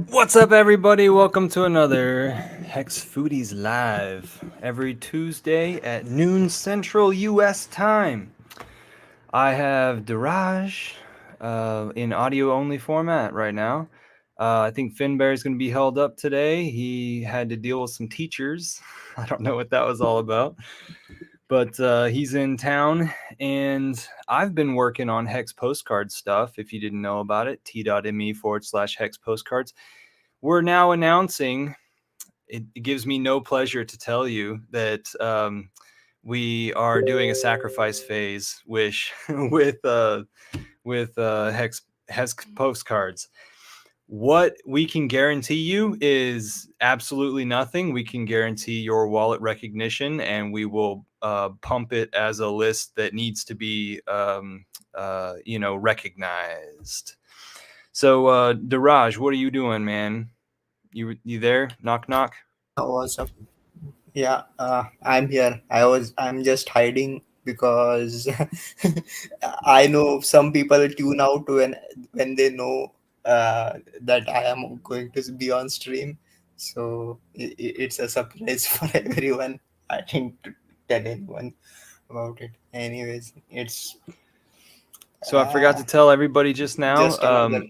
What's up, everybody? Welcome to another Hex Foodies Live every Tuesday at noon Central U.S. time. I have Diraj in audio-only format right now. I think Finbear is going to be held up today. He had to deal with some teachers. I don't know what that was all about. But he's in town, and I've been working on Hex postcard stuff. If you didn't know about it, t.me/Hex postcards. We're now announcing, it gives me no pleasure to tell you that we are doing a sacrifice phase with Hex postcards. What we can guarantee you is absolutely nothing. We can guarantee your wallet recognition, and we will pump it as a list that needs to be recognized. So, Diraj, what are you doing, man? You there? Knock, knock. What's up? Yeah, I'm here. I'm just hiding because I know some people tune out when they know that I am going to be on stream. So it's a surprise for everyone. I didn't tell anyone about it. Anyways, it's So I forgot to tell everybody just now. just another.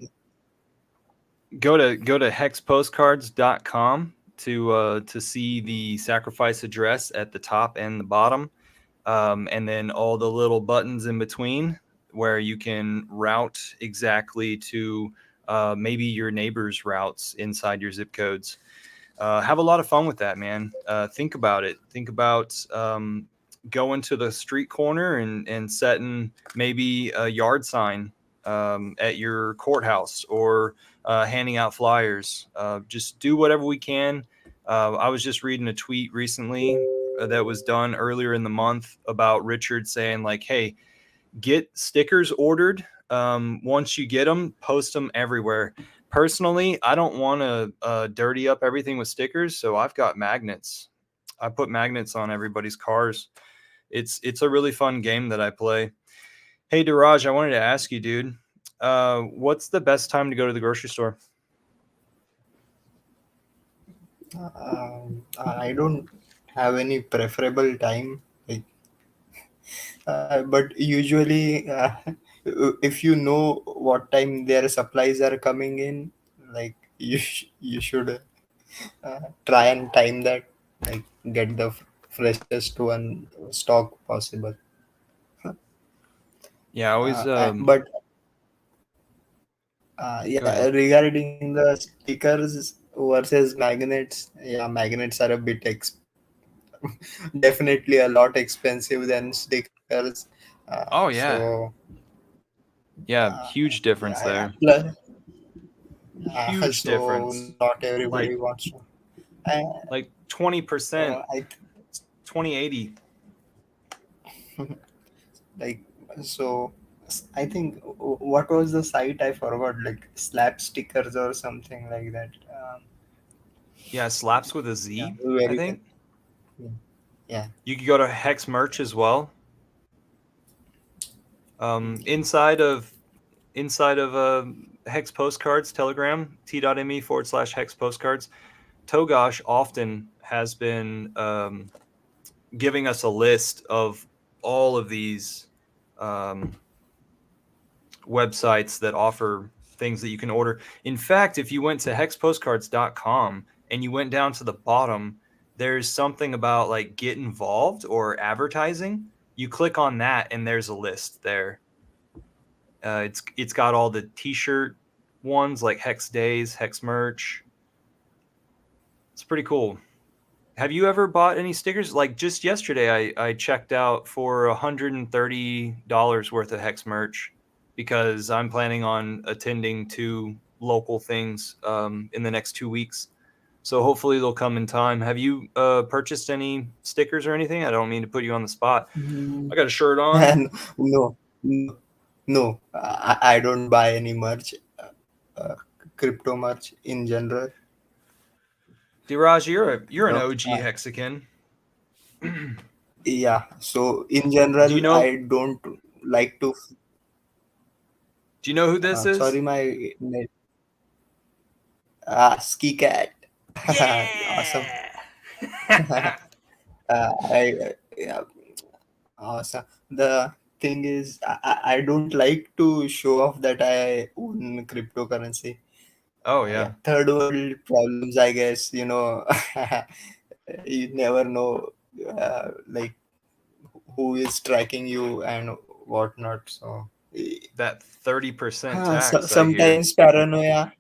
Go to hexpostcards.com to see the sacrifice address at the top and the bottom, and then all the little buttons in between where you can route exactly to maybe your neighbor's routes inside your zip codes. Have a lot of fun with that, man. Think about it. Think about going to the street corner and setting maybe a yard sign at your courthouse, or handing out flyers. Just do whatever we can. I was just reading a tweet recently that was done earlier in the month about Richard saying, like, hey, get stickers ordered. Once you get them, post them everywhere. Personally, I don't want to dirty up everything with stickers, so I've got magnets. I put magnets on everybody's cars. It's a really fun game that I play. Hey, Diraj, I wanted to ask you, dude, what's the best time to go to the grocery store? I don't have any preferable time, but usually, if you know what time their supplies are coming in, like you should try and time that, like get the freshest one stock possible. Yeah, I always But regarding the stickers versus magnets, yeah, magnets are a bit definitely a lot expensive than stickers. Oh, yeah. So Yeah, huge difference there. Huge so difference. not everybody wants to. Like 20%, I 2080. Like, so I think what was the site? I forgot, like slap stickers or something like that. Yeah, slaps with a Yeah, Z, where I you can. think. Yeah. You could go to Hex Merch as well. Inside of Hex Postcards Telegram, t.me/Hex Postcards. Togosh often has been giving us a list of all of these um, websites that offer things that you can order. In fact, if you went to hexpostcards.com and you went down to the bottom, there's something about like get involved or advertising. You click on that and there's a list there. It's got all the t-shirt ones like Hex Days, Hex Merch. It's pretty cool. Have you ever bought any stickers? Like just yesterday, I checked out for $130 worth of Hex merch because I'm planning on attending two local things in the next 2 weeks. So hopefully they'll come in time. Have you purchased any stickers or anything? I don't mean to put you on the spot. Mm, I got a shirt on. and no, no, no. I don't buy any merch, uh, crypto merch in general. Diraj, you're an No. OG Hexican. Yeah. So in Do you general, know? I don't like to. Do you know who this is? Sorry, my ski cat. Awesome. Yeah. Yeah, awesome. The thing is, I don't like to show off that I own cryptocurrency. Oh Yeah, yeah. third world problems, I guess. You never know, like who is tracking you and whatnot. So, That 30% tax, I hear. sometimes paranoia.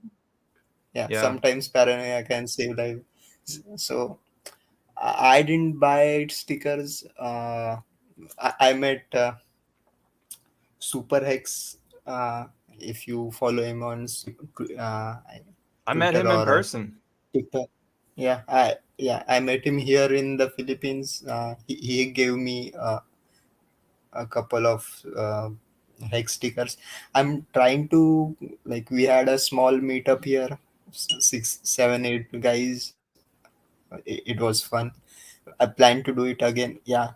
Yeah, Yeah. sometimes paranoia can save life. So I didn't buy stickers. I met Super Hex. If you follow him on uh, I met Twitter him in or person. TikTok. I met him here in the Philippines. He gave me a couple of hex stickers. I'm trying to, like, we had a small meetup here, six, seven, eight guys. It was fun. I plan to do it again. Yeah,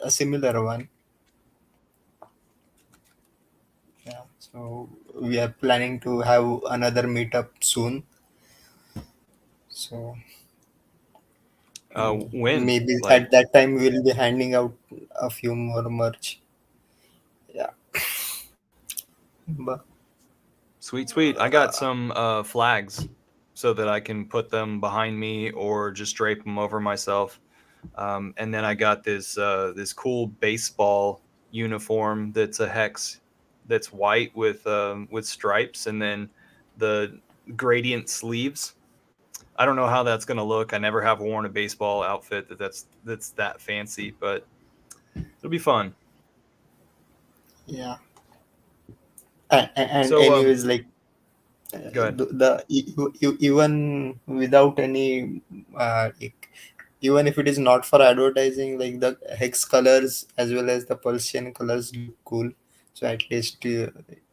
a similar one. Yeah, so we are planning to have another meetup soon. So When? maybe Like, at that time we'll be handing out a few more merch. Yeah, but sweet, sweet. I got some flags so that I can put them behind me or just drape them over myself. And then I got this cool baseball uniform that's a hex that's white with stripes and then the gradient sleeves. I don't know how that's gonna look. I never have worn a baseball outfit that's that fancy, but it'll be fun. yeah, and So anyways, like go ahead. even without any like, even if it is not for advertising, like the hex colors as well as the Pulsechain colors look cool. So at least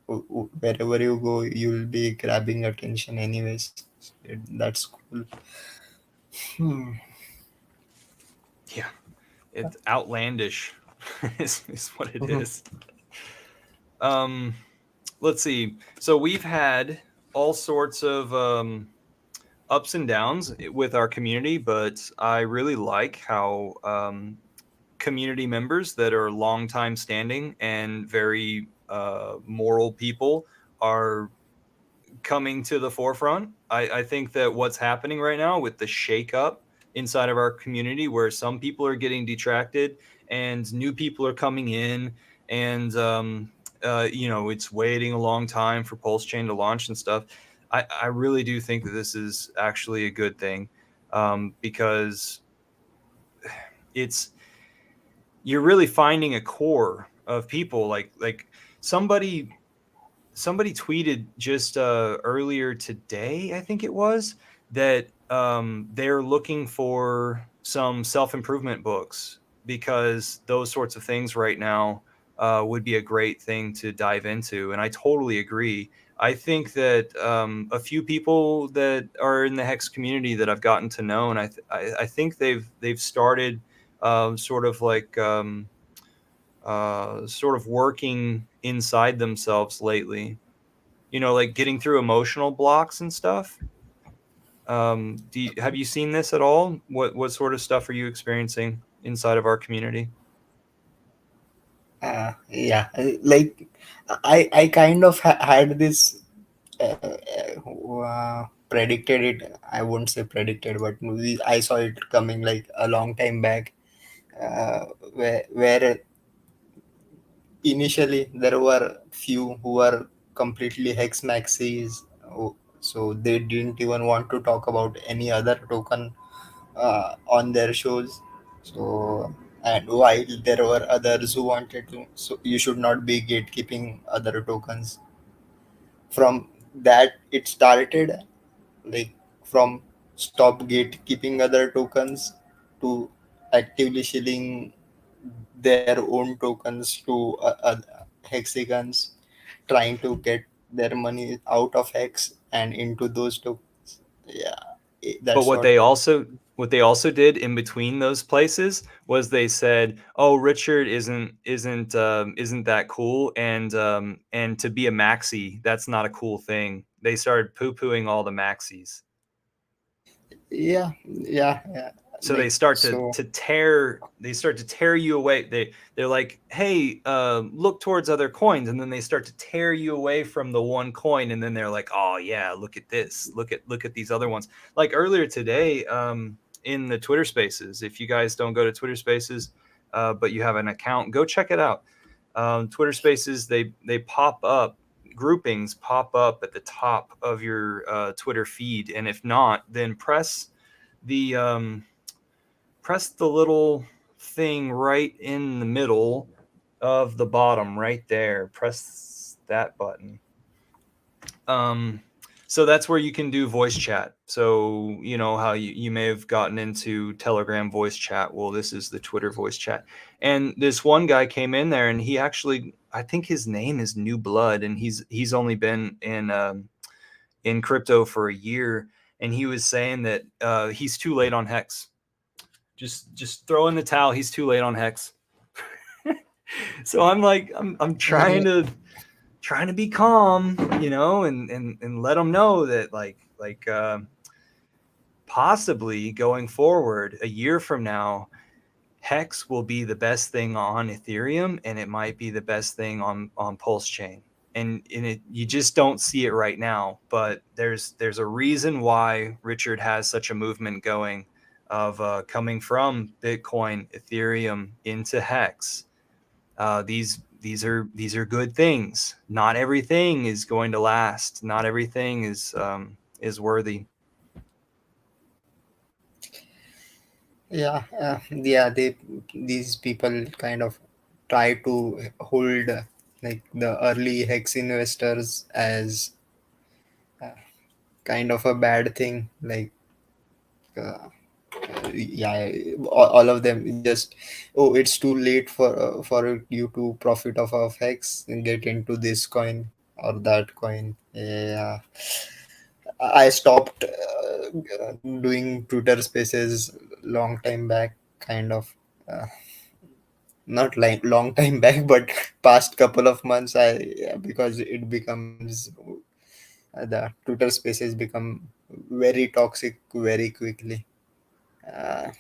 wherever you go, you'll be grabbing attention anyways. That's cool. Hmm. Yeah, it's outlandish is what it Mhm. is. Um, let's see. So we've had all sorts of ups and downs with our community, but I really like how community members that are long time standing and very moral people are coming to the forefront. I think that what's happening right now with the shakeup inside of our community, where some people are getting detracted and new people are coming in, and it's waiting a long time for Pulsechain to launch and stuff. I really do think that this is actually a good thing because it's you're really finding a core of people like somebody somebody tweeted just earlier today, I think it was, that they're looking for some self improvement books because those sorts of things right now would be a great thing to dive into. And I totally agree. I think that a few people that are in the Hex community that I've gotten to know, and I think they've started sort of like sort of working inside themselves lately. You know, like getting through emotional blocks and stuff. Have you seen this at all? What sort of stuff are you experiencing inside of our community? Yeah, like I kind of had this predicted it. I won't say predicted, but I saw it coming like a long time back. Where initially there were few who were completely hex maxis, so they didn't even want to talk about any other token on their shows. So, and while there were others who wanted to, so you should not be gatekeeping other tokens. From that it started, like from stop gatekeeping other tokens to actively shilling their own tokens to hexagons, trying to get their money out of hex and into those tokens. Yeah, But that's what. what they also did in between those places was they said, "Oh, Richard isn't that cool, and to be a maxi, that's not a cool thing." They started poo pooing all the maxis. Yeah, So like so. they start to tear you away. They're like, hey, look towards other coins, and then they start to tear you away from the one coin, and then they're like, oh yeah, look at this, look at these other ones. Like earlier today, in the Twitter Spaces, if you guys don't go to Twitter Spaces, but you have an account, go check it out. Twitter Spaces, they pop up, groupings pop up at the top of your Twitter feed, and if not, then the press the little thing right in the middle of the bottom right there. Press that button. Um, so that's where you can do voice chat. So, you know how you may have gotten into Telegram voice chat. Well, this is the Twitter voice chat. And this one guy came in there and he actually, I think his name is New Blood, and he's only been in crypto for a year. And he was saying that he's too late on Hex. Just throw in the towel. He's too late on Hex. So I'm like, I'm trying to be calm, you know, and let them know that possibly going forward a year from now, Hex will be the best thing on Ethereum, and it might be the best thing on Pulsechain. And you just don't see it right now, but there's a reason why Richard has such a movement going of coming from Bitcoin, Ethereum into Hex. These are good things. Not everything is going to last. Not everything is worthy. Yeah, they these people kind of try to hold like the early hex investors as kind of a bad thing. Like uh, yeah, all of them just, oh, it's too late for you to profit off of hex and get into this coin or that coin. Yeah, I stopped doing Twitter Spaces long time back, kind of. Uh, Not like long time back, but past couple of months. Because it becomes the Twitter Spaces become very toxic very quickly. Uh,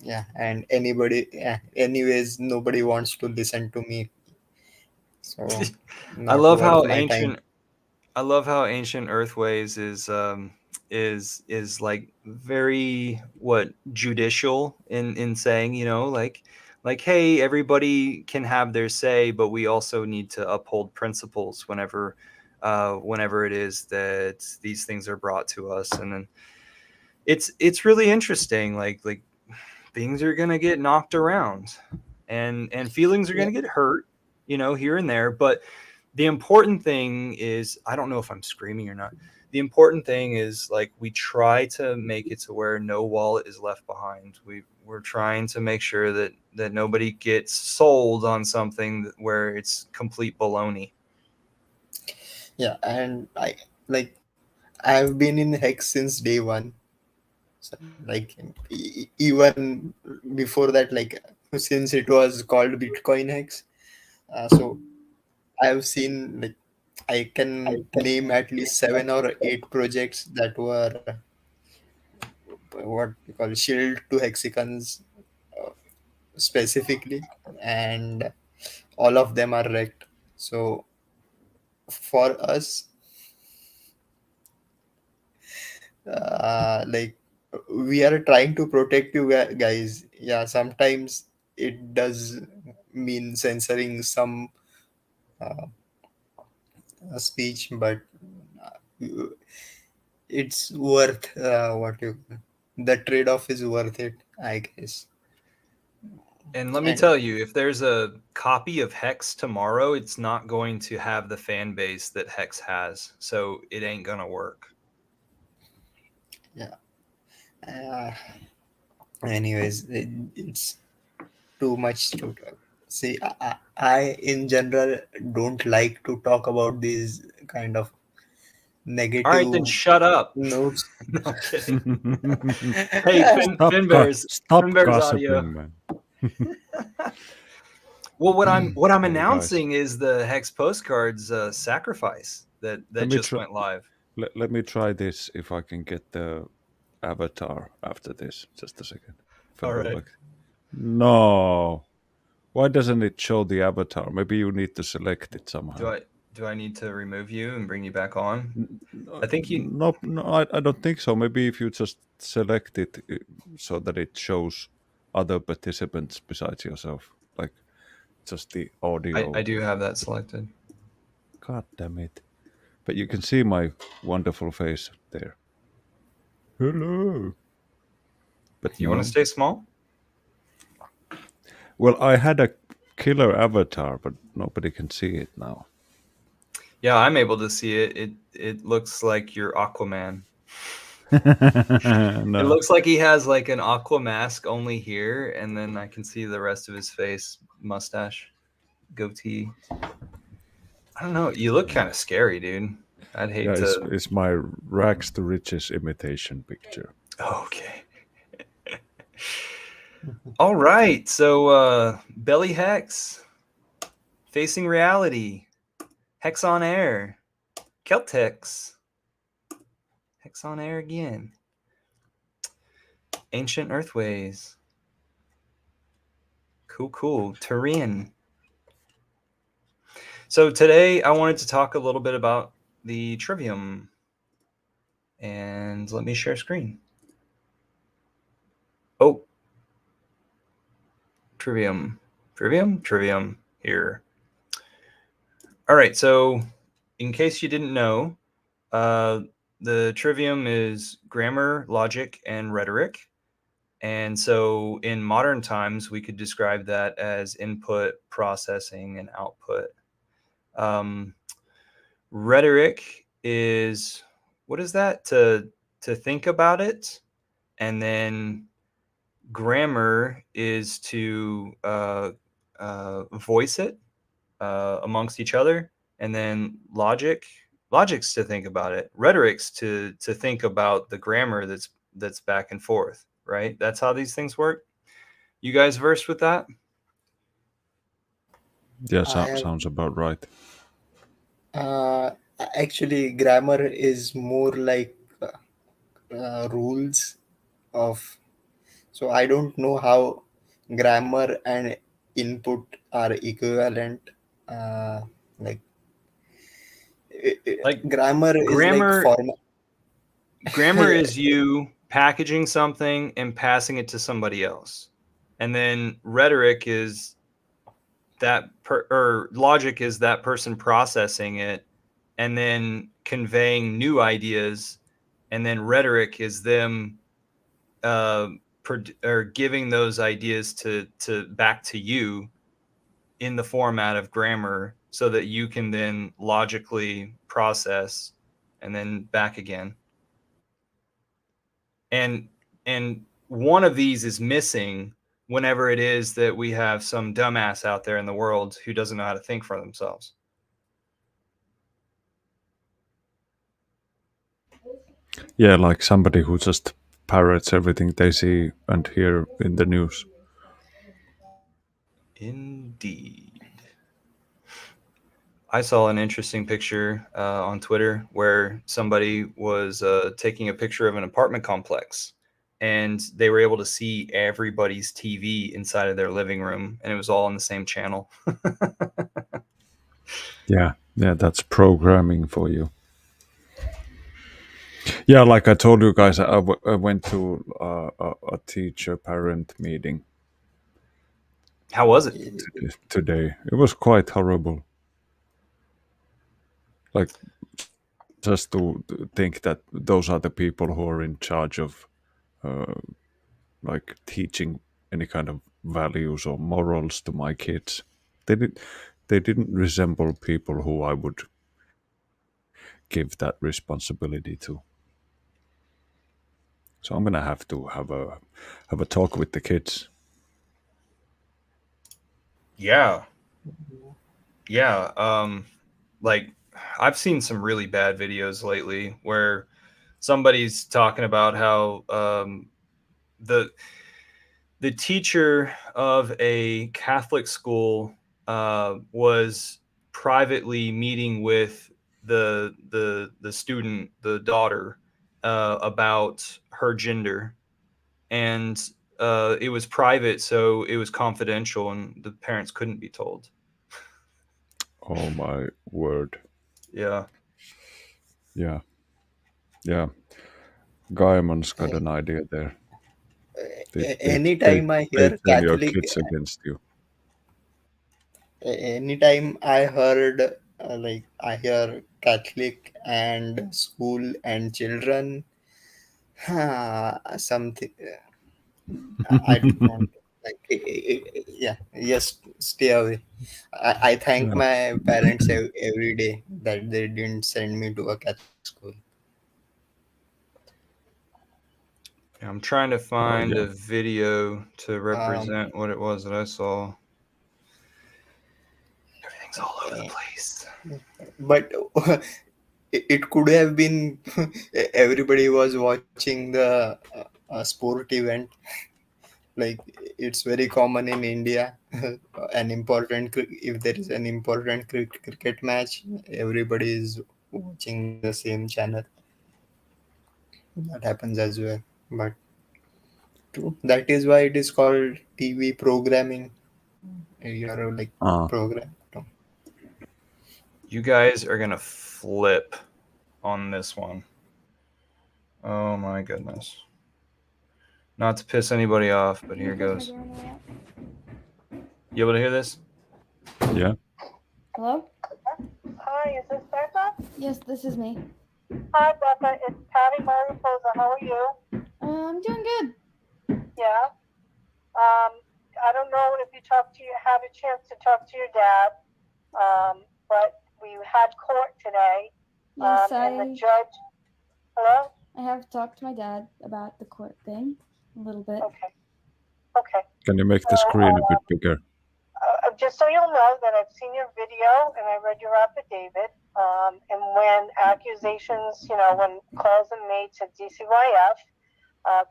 yeah, and anybody, yeah, anyways, nobody wants to listen to me, so I not love worth how my time. ancient I love how ancient Earthways is like very what judicial in saying, you know, like hey, everybody can have their say, but we also need to uphold principles whenever it is that these things are brought to us. And then it's really interesting, like things are going to get knocked around, and feelings are Yeah, going to get hurt, you know, here and there, but the important thing is, I don't know if I'm screaming or not. the important thing is like we try to make it to where no wallet is left behind. We're trying to make sure that nobody gets sold on something where it's complete baloney. Yeah, and I've been in Hex since day one. So, like even before that, like since it was called Bitcoin Hex. So I've seen, like, I can name at least 7 or 8 projects that were what we call shield to hexagons uh, specifically, and all of them are wrecked. So for us, like, we are trying to protect you guys. Yeah, sometimes it does mean censoring some uh, speech, but uh, it's worth what you the trade-off is worth it, I guess. And let me And tell you, if there's a copy of Hex tomorrow, it's not going to have the fan base that Hex has. So it ain't going to work. yeah, uh, anyways, it's too much to talk. See, I in general don't like to talk about these kind of All right, then negative shut up. notes. No, I'm kidding. Hey, Stop Finbear's audio. gossiping, man. Well, what I'm Hey guys, announcing is the Hex Postcards sacrifice that let me just try. went live. Let me try this if I can get the avatar after this. Just a second. If I All go right. like, no, why doesn't it show the avatar? Maybe you need to select it somehow. Do I need to remove you and bring you back on? I think you. No, no, I don't think so. Maybe if you just select it so that it shows other participants besides yourself, like just the I audio. do have that selected. God damn it! But you can see my wonderful face there. Hello. But You want to no. stay small? Well, I had a killer avatar, but nobody can see it now. Yeah, I'm able to see it. It looks like you're Aquaman. It No. looks like he has like an aqua mask only here, and then I can see the rest of his face, mustache, goatee. I don't know. You look kind of scary, dude. I'd Yeah, hate to. it's my rags to riches imitation picture. Okay. All right. So, Belly Hex, Facing Reality, Hex on Air, Celtex, Hex on Air again, Ancient Earthways. Cool. Turin. So today I wanted to talk a little bit about the Trivium. And let me share screen. Oh, Trivium. Here. All right, so in case you didn't know, the Trivium is grammar, logic, and rhetoric. And so in modern times, we could describe that as input, processing, and output. Rhetoric is, what is that? To think about it. And then grammar is to voice it amongst each other. And then logic's to think about it. Rhetoric's to think about the grammar that's back and forth, right? That's how these things work. You guys versed with that? Yeah, I have sounds about right. uh, actually, grammar is more like rules of. So I don't know how grammar and input are equivalent. Uh, like Like grammar is like grammar form. grammar is you packaging something and passing it to somebody else. And then rhetoric is or logic is that person processing it and then conveying new ideas. And then rhetoric is them or giving those ideas to back to you in the format of grammar so that you can then logically process and then back again. And one of these is missing whenever it is that we have some dumbass out there in the world who doesn't know how to think for themselves. Yeah, like somebody who just parrots everything they see and hear in the news. Indeed. I saw an interesting picture on Twitter where somebody was taking a picture of an apartment complex, and they were able to see everybody's TV inside of their living room, and it was all on the same channel. Yeah, that's programming for you. Yeah, like I told you guys, I went to a teacher parent meeting How was it? today. It was quite horrible. Like, just to think that those are the people who are in charge of like teaching any kind of values or morals to my kids. They didn't resemble people who I would give that responsibility to. So I'm gonna have to have a talk with the kids. Yeah. Like, I've seen some really bad videos lately where somebody's talking about how the teacher of a Catholic school was privately meeting with the student, the daughter, about her gender, and it was private, so it was confidential, and the parents couldn't be told. Oh my word! Yeah. Yeah, yeah. Gaiman's got an idea there. Anytime I They hear turn your Catholic, kids against you. anytime I heard like I hear Catholic and school and children, something I don't want. Like, yeah, just stay away. I thank Yeah. my parents every day that they didn't send me to a Catholic school. I'm trying to Oh find yeah. a video to Um, represent what it was that I saw. Everything's all over the eh, place. but it could have been everybody was watching the sport event. Like, it's very common in India. An important if there is an important cricket match, everybody is watching the same channel. That happens as well. But true, that is why it is called TV programming. You are like Ah, program. You guys are gonna flip on this one. Oh my goodness. Not to piss anybody off, but here goes. You able to hear this? yeah. Hello? Hi, is this Becca? Yes, this is me. Hi, Becca. It's Patty Mariposa. How are you? I'm doing good. Yeah. I don't know if you had a chance to talk to your dad, but we had court today, Yes, and the judge. Hello? I have talked to my dad about the court thing a little bit. Okay. Can you make the screen a bit bigger? Just so you'll know that I've seen your video and I read your affidavit. And when accusations, when calls are made to DCYF,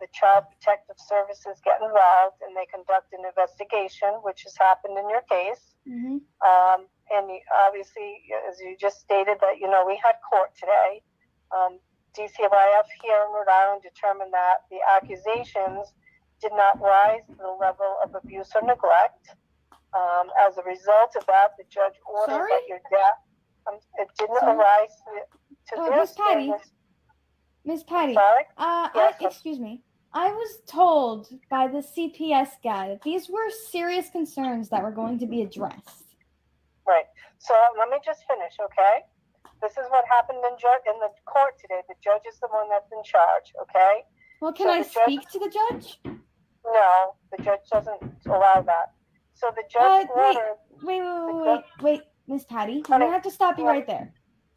the Child Protective Services get involved and they conduct an investigation, which has happened in your case. Mm-hmm. And obviously, as you just stated, that we had court today. DCYF here in Rhode Island determined that the accusations did not rise to the level of abuse or neglect. As a result of that, the judge ordered that your dad, it didn't arise to this. Miss Patty. Miss Patty. Sorry? Yes. Excuse me. I was told by the CPS guy that these were serious concerns that were going to be addressed. Right. So let me just finish, okay? This is what happened in the court today. The judge is the one that's in charge, okay? Well, can I speak to the judge? No, the judge doesn't allow that. So the judge ordered. Wait, Miss Patty. I'm gonna have to stop you right there.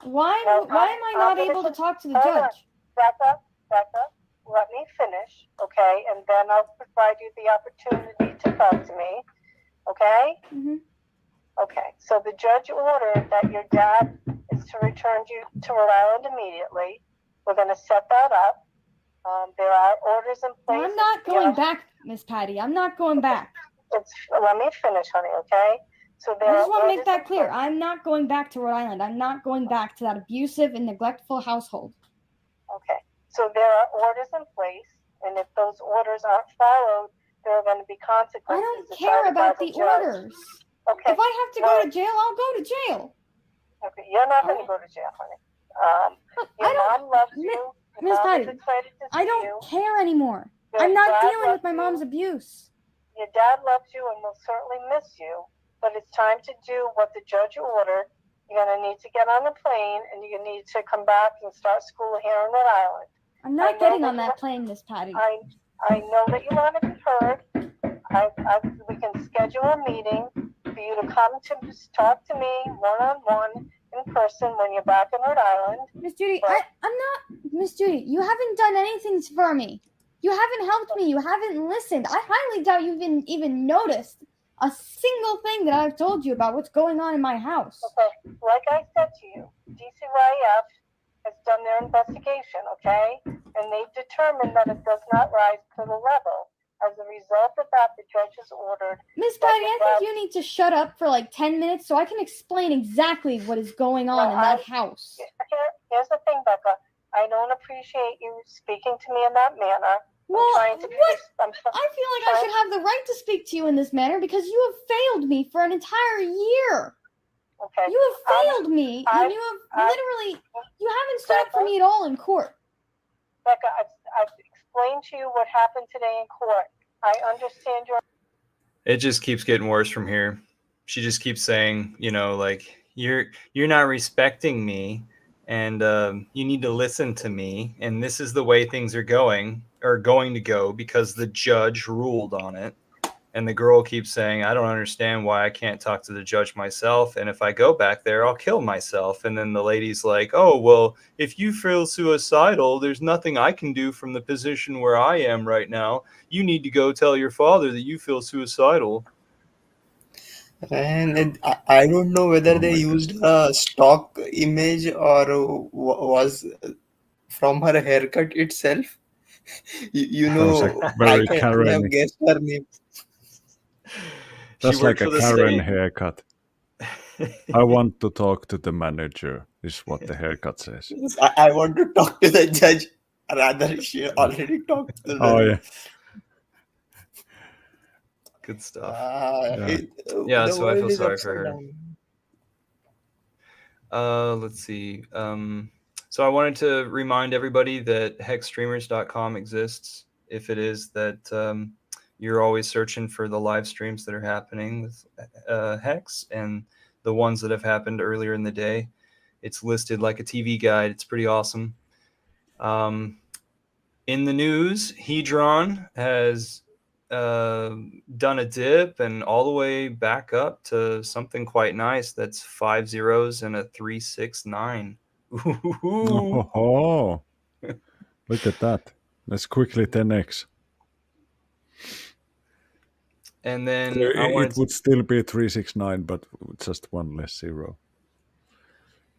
Why Well, am I not able to talk to the hold on. judge? Back up. Let me finish, okay? And then I'll provide you the opportunity to talk to me, okay? Mm-hmm. Okay, so the judge ordered that your dad is to return you to Rhode Island immediately. We're going to set that up. There are orders in place. I'm not going back, Miss Patty. I'm not going back. Let me finish, honey, okay? So I just want to make that clear. I'm not going back to Rhode Island. I'm not going back to that abusive and neglectful household. Okay, so there are orders in place, and if those orders aren't followed, there are going to be consequences. I don't care about the orders. Okay. If I have to go to jail, I'll go to jail. Okay, you're not going to go to jail, honey. Your mom loves you. Miss Patty, I you. don't care anymore. Your I'm not dad dealing with loves my you. mom's abuse. Your dad loves you and will certainly miss you, but it's time to do what the judge ordered. You're going to need to get on the plane, and you're going to need to come back and start school here in Rhode Island. I'm not getting on that plane, Miss Patty. I know that you want to be heard. We can schedule a meeting for you to come to talk to me one-on-one in person when you're back in Rhode Island. Miss Judy, I'm not, Miss Judy, you haven't done anything for me. You haven't helped me. You haven't listened. I highly doubt you've even noticed a single thing that I've told you about what's going on in my house. Okay, like I said to you, DCYF has done their investigation, okay? And they've determined that it does not rise to the level. As a result of that, the judge has ordered... Miss Patty, I think you need to shut up for like 10 minutes so I can explain exactly what is going on in that house. Here's the thing, Becca. I don't appreciate you speaking to me in that manner. Well, I feel like I should have the right to speak to you in this manner because you have failed me for an entire year. Okay. You have failed me, and you have literally, you haven't stood up for me at all in court. Becca, I've explained to you what happened today in court. I understand your... It just keeps getting worse from here. She just keeps saying, you know, like, you're not respecting me, and you need to listen to me, and this is the way things are going to go because the judge ruled on it. And the girl keeps saying, I don't understand why I can't talk to the judge myself. And if I go back there, I'll kill myself. And then the lady's like, oh, well, if you feel suicidal, there's nothing I can do from the position where I am right now. You need to go tell your father that you feel suicidal. And I don't know whether they used a stock image or was from her haircut itself. You know, very I can Karen. have guessed her name. That's like a Karen haircut. I want to talk to the manager, is what the haircut says. I want to talk to the judge. Rather, she already talked to the judge. Oh, yeah. Good stuff. So I feel sorry for her. Let's see. So I wanted to remind everybody that hexstreamers.com exists. If it is that you're always searching for the live streams that are happening with Hex and the ones that have happened earlier in the day, it's listed like a TV guide. It's pretty awesome. In the news, Hedron has done a dip and all the way back up to something quite nice. That's 5 zeros and a 369. Oh, look at that. Let's quickly 10x. And then it would still be 369, but just one less zero.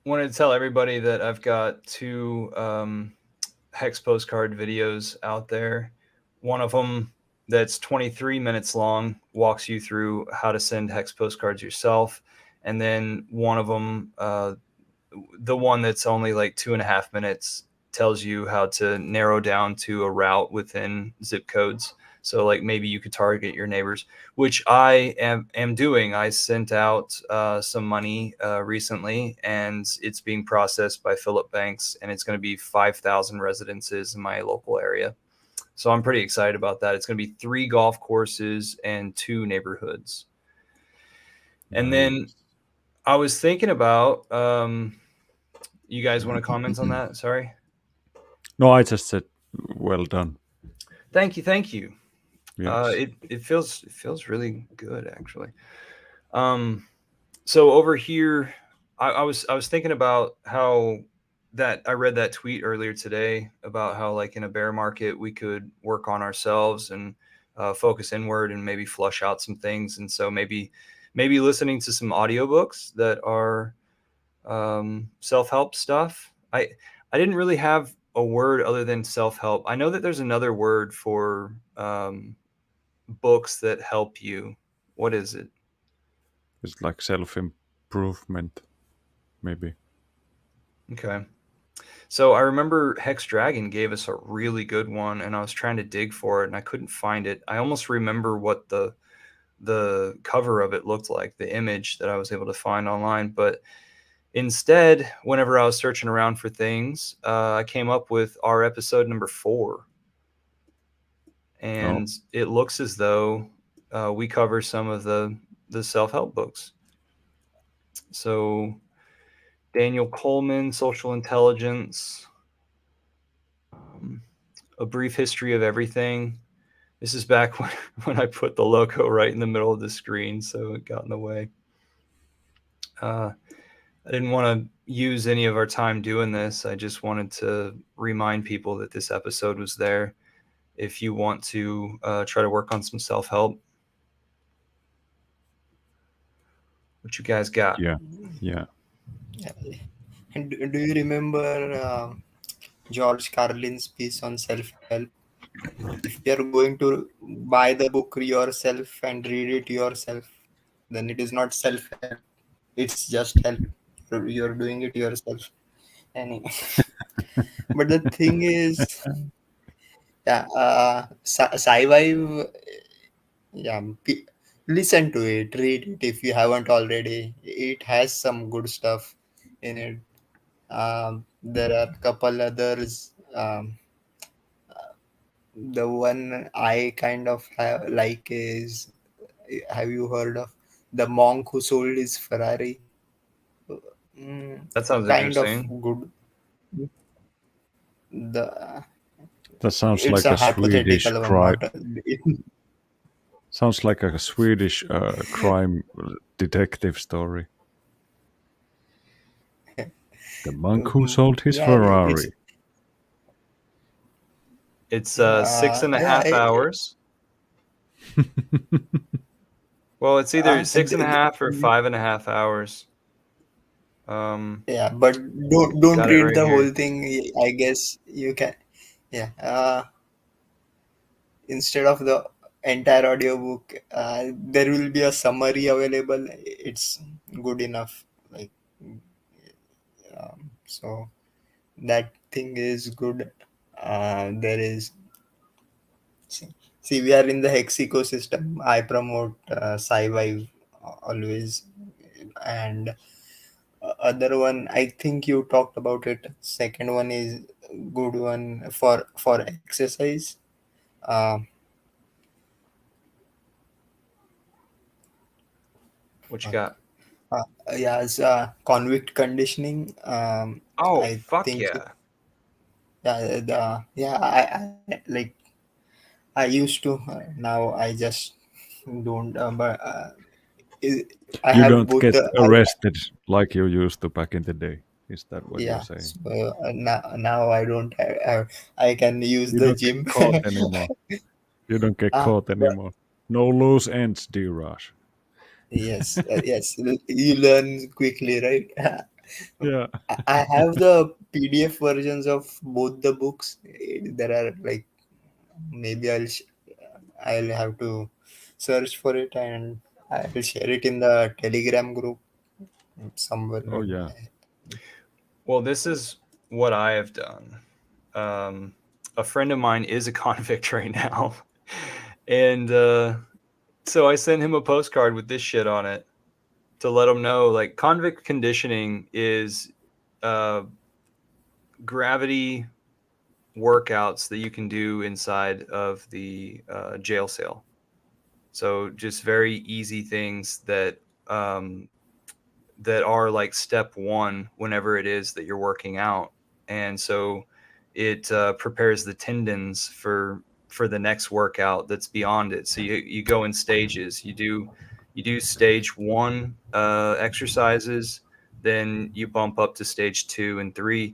Wanted to tell everybody that I've got 2 Hex postcard videos out there. One of them that's 23 minutes long walks you through how to send Hex postcards yourself. And then one of them, the one that's only like 2.5 minutes, tells you how to narrow down to a route within zip codes. So like maybe you could target your neighbors, which I am doing. I sent out some money recently, and it's being processed by Philip Banks, and it's going to be 5,000 residences in my local area. So I'm pretty excited about that. It's going to be 3 golf courses and 2 neighborhoods. And then I was thinking about, you guys want to comment on that? Sorry. No, I just said, well done. Thank you. Yes. It feels really good, actually. So over here I was thinking about how that I read that tweet earlier today about how like in a bear market we could work on ourselves and focus inward and maybe flush out some things. And so maybe listening to some audiobooks that are self-help stuff. I didn't really have a word other than self-help. I know that there's another word for books that help you. What is it? It's like self-improvement, maybe. Okay. So I remember Hex Dragon gave us a really good one, and I was trying to dig for it, and I couldn't find it. I almost remember what the cover of it looked like, the image that I was able to find online. But instead, whenever I was searching around for things, I came up with our episode number 4, and it looks as though we cover some of the self-help books. So Daniel Coleman, Social Intelligence, A Brief History of Everything. This is back when I put the logo right in the middle of the screen, so it got in the way. I didn't want to use any of our time doing this. I just wanted to remind people that this episode was there if you want to try to work on some self-help. What you guys got? Yeah. And do you remember George Carlin's piece on self-help? If you're going to buy the book yourself and read it yourself, then it is not self-help. It's just help. You're doing it yourself. Anyway. But the thing is, yeah, sci-fi, yeah, listen to it, read it if you haven't already. It has some good stuff in it. There are a couple others. The one I kind of like is, have you heard of The Monk Who Sold His Ferrari? That sounds Kind of interesting. good. The That sounds It's like a a Swedish hypothetical one, crime. not Sounds like a Swedish crime detective story. The monk who sold his yeah, Ferrari. It's 6.5 hours. Well, it's either 6.5 or 5.5 hours. Yeah, but don't Got it read right the here. whole thing. I guess you can. Yeah. Instead of the entire audiobook, there will be a summary available. It's good enough. Like, so that thing is good. There is. See, we are in the Hex ecosystem. I promote sci-fi always, and other one I think you talked about it. Second one is good one for exercise. Uh, What you got? yeah, it's convict conditioning. Oh, I fuck think yeah. I like I used to. Now I just don't. But I You have don't both get the. arrested like you used to back in the day. Is that what you're Yeah. saying? So now I don't have. I can use You the don't get gym. caught anymore. You don't get caught But anymore. No loose ends, Diraj. yes, you learn quickly, right? Yeah. I have the PDF versions of both the books. There are like maybe I'll have to search for it and I will share it in the Telegram group somewhere. Oh yeah. Well, this is what I have done. A friend of mine is a convict right now. And so I sent him a postcard with this shit on it to let him know, like, convict conditioning is gravity workouts that you can do inside of the jail cell. So just very easy things that that are like step one whenever it is that you're working out. And so it prepares the tendons for the next workout that's beyond it. So you go in stages. You do stage one exercises, then you bump up to stage 2 and 3.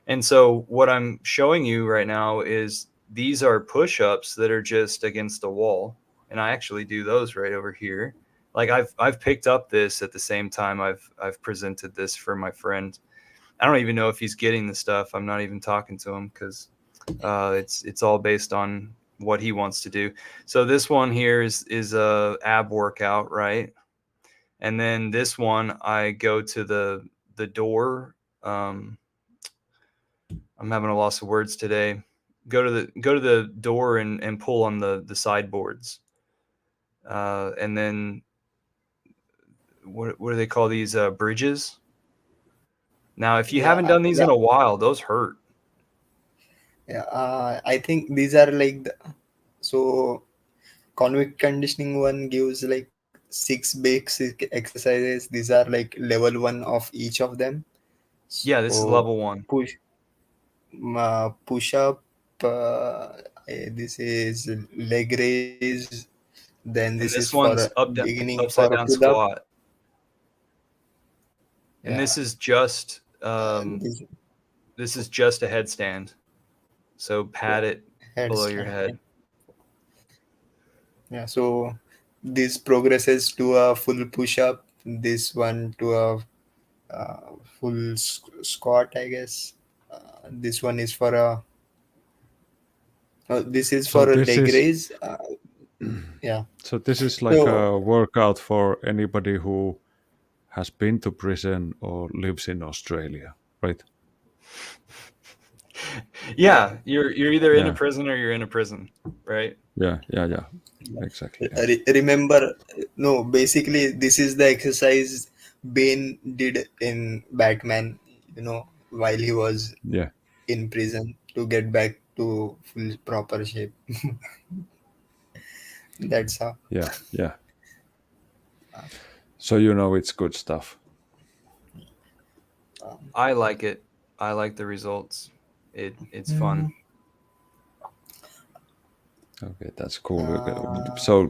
And so what I'm showing you right now is these are push-ups that are just against a wall. And I actually do those right over here. Like I've picked up this at the same time I've presented this for my friend. I don't even know if he's getting the stuff. I'm not even talking to him because it's all based on what he wants to do. So this one here is a ab workout, right? And then this one I go to the door. I'm having a loss of words today. Go to the door and pull on the sideboards. And then what do they call these bridges? Now, if you haven't done these in a while, those hurt. Yeah, I think these are like so convict conditioning one gives like 6 basic exercises. These are like level 1 of each of them. Yeah, this is level 1. Push up. This is leg raise. Then And this is this for one's beginning for upside a down pull up. squat. And this is just this is just a headstand. So pat it below your head. Yeah, so this progresses to a full push up. This one to a full squat, I guess. This one is for a. This is So for a this leg is raise. Yeah. so this is like a workout for anybody who has been to prison or lives in Australia, right? Yeah, you're either in a Yeah. prison or you're in a prison, right? Yeah. Exactly. Yeah. Remember, no, basically, this is the exercise Bane did in Batman, while he was Yeah. in prison to get back to full proper shape. That's how. Yeah. So you know it's good stuff. I like it. I like the results. It's fun. Okay, that's cool. So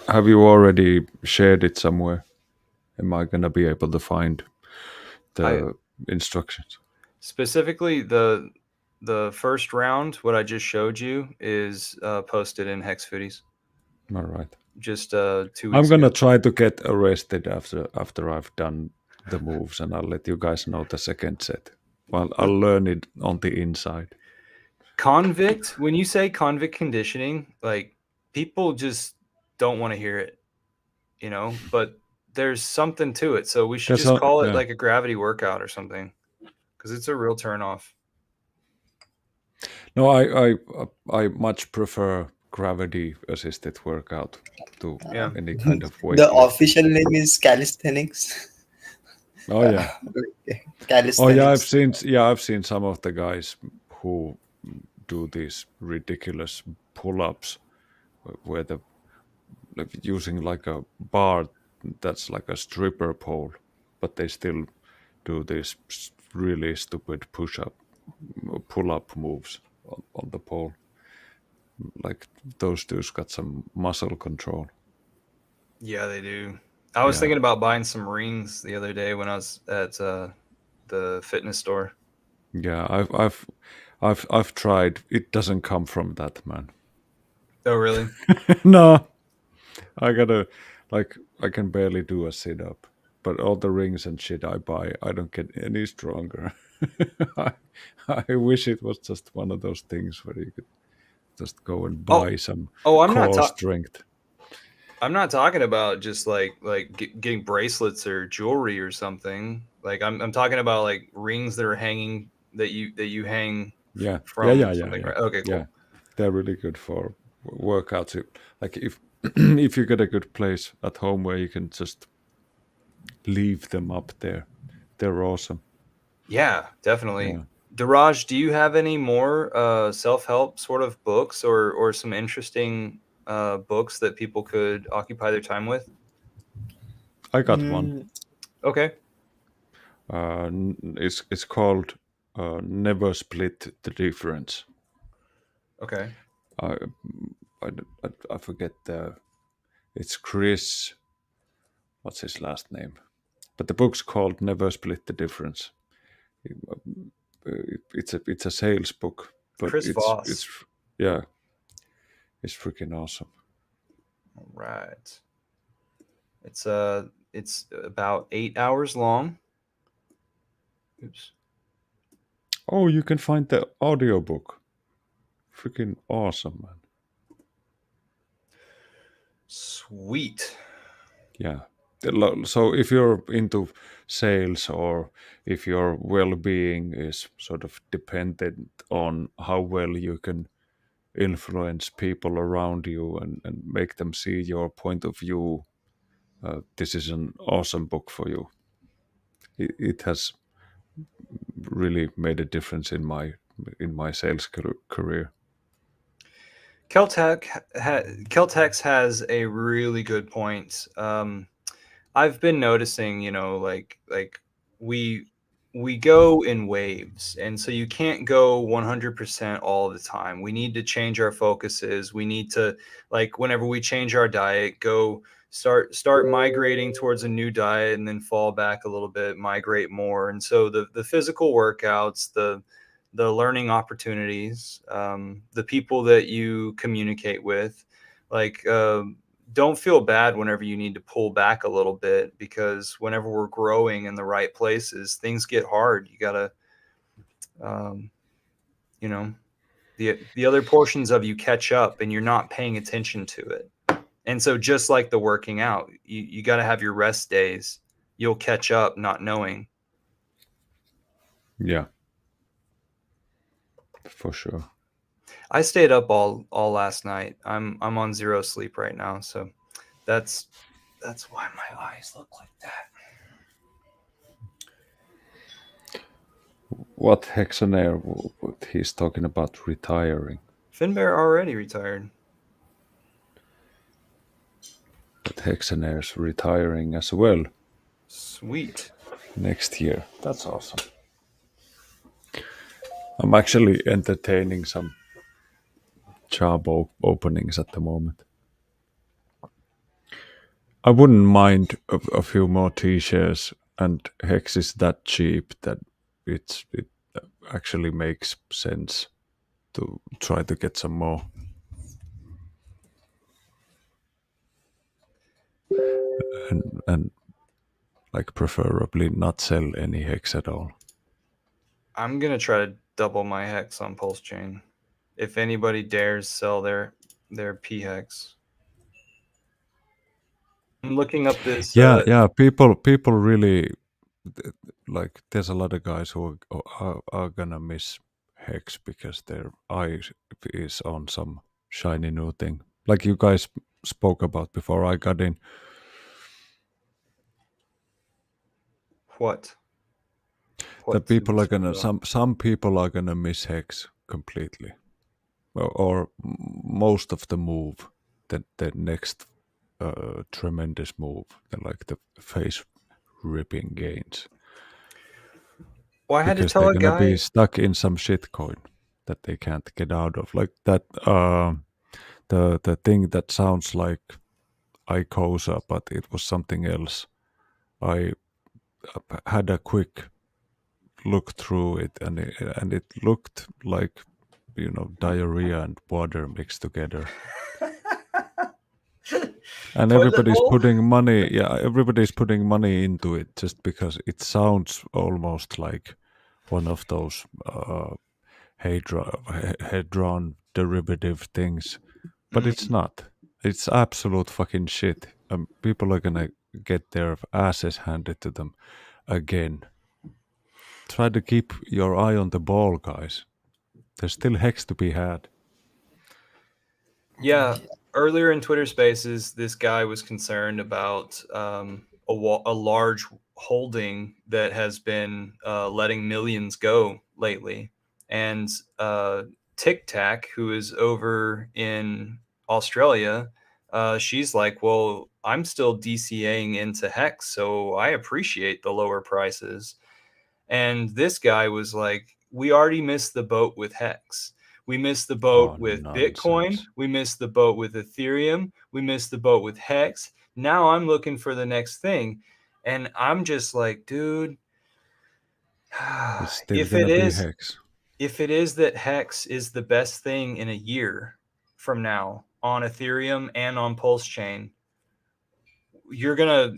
have you already shared it somewhere? Am I gonna be able to find the instructions? Specifically, the first round, what I just showed you, is posted in Hex Foodies. All right. Just 2 weeks I'm gonna ago. try to get arrested after I've done the moves, and I'll let you guys know the second set. Well, I'll learn it on the inside. Convict, when you say convict conditioning, like people just don't want to hear it, but there's something to it. So we should just call it like a gravity workout or something, because it's a real turnoff. No, I much prefer gravity assisted workout to any kind of weight. The official name is calisthenics. Oh yeah. Calisthenics. Oh yeah, I've seen some of the guys who do these ridiculous pull-ups where using like a bar that's like a stripper pole, but they still do these really stupid pull-up moves on the pole. Like those dudes got some muscle control. Yeah, they do. I was thinking about buying some rings the other day when I was at the fitness store. Yeah, I've tried. It doesn't come from that, man. Oh, really? No, I can barely do a sit up. But all the rings and shit I buy, I don't get any stronger. I wish it was just one of those things where you could just go and buy some core strength. I'm not talking about just like getting bracelets or jewelry or something. Like I'm talking about like rings that are hanging that you hang. Yeah. From Yeah. something, right? Okay, cool. Yeah. They're really good for workouts. Like if if you get a good place at home where you can just leave them up there, they're awesome. Yeah, definitely. Yeah. Daraj, do you have any more self-help sort of books or some interesting books that people could occupy their time with? I got one. Okay. It's called Never Split the Difference. Okay. I forget it's Chris. What's his last name? But the book's called Never Split the Difference. It's a sales book, but Chris Voss. it's freaking awesome. All right. It's about 8 hours long. Oops. Oh, you can find the audiobook. Freaking awesome, man. Sweet. Yeah. So if you're into sales, or if your well-being is sort of dependent on how well you can influence people around you and make them see your point of view, this is an awesome book for you. It has really made a difference in my sales career. Keltex has a really good point. I've been noticing, like we go in waves, and so you can't go 100% all the time. We need to change our focuses. We need to, like, whenever we change our diet, go start migrating towards a new diet, and then fall back a little bit, migrate more. And so the physical workouts, the learning opportunities, the people that you communicate with, like, don't feel bad whenever you need to pull back a little bit, because whenever we're growing in the right places, things get hard. You gotta, the other portions of you catch up, and you're not paying attention to it. And so, just like the working out, you got to have your rest days. You'll catch up not knowing. Yeah, for sure. I stayed up all last night. I'm on 0 sleep right now, so that's why my eyes look like that. What Hexonair? He's talking about retiring. Finbear already retired. But Hexonair's retiring as well. Sweet. Next year. That's awesome. I'm actually entertaining some job openings at the moment. I wouldn't mind a few more t-shirts, and Hex is that cheap that it actually makes sense to try to get some more. And like preferably not sell any Hex at all. I'm gonna try to double my hex on Pulsechain. If anybody dares sell their P hex. I'm looking up this. Yeah. People really like. There's a lot of guys who are gonna miss Hex because their eye is on some shiny new thing. Like you guys spoke about before I got in. What? That people are gonna some people are gonna miss Hex completely, or most of the move. The next tremendous move, like the face ripping gains. Well, I had because to tell they're a gonna guy. be stuck in some shitcoin that they can't get out of, like that. The thing that sounds like Icosa, but it was something else. I had a quick look through it, and it looked like diarrhea and water mixed together. And everybody's putting money. Yeah, everybody's putting money into it just because it sounds almost like one of those Hadron derivative things, but it's not. It's absolute fucking shit. People are gonna get their asses handed to them again. Try to keep your eye on the ball, guys. There's still Hex to be had. Yeah, earlier in Twitter Spaces, this guy was concerned about a large holding that has been letting millions go lately. And Tic Tac, who is over in Australia, she's like, well, I'm still DCAing into Hex, so I appreciate the lower prices. And this guy was like, we already missed the boat with Hex. We missed the boat with nonsense. Bitcoin. We missed the boat with Ethereum. We missed the boat with Hex. Now I'm looking for the next thing. And I'm just like, dude, It's still if gonna it be is, hex. if it is that Hex is the best thing in a year from now on Ethereum and on Pulsechain, you're gonna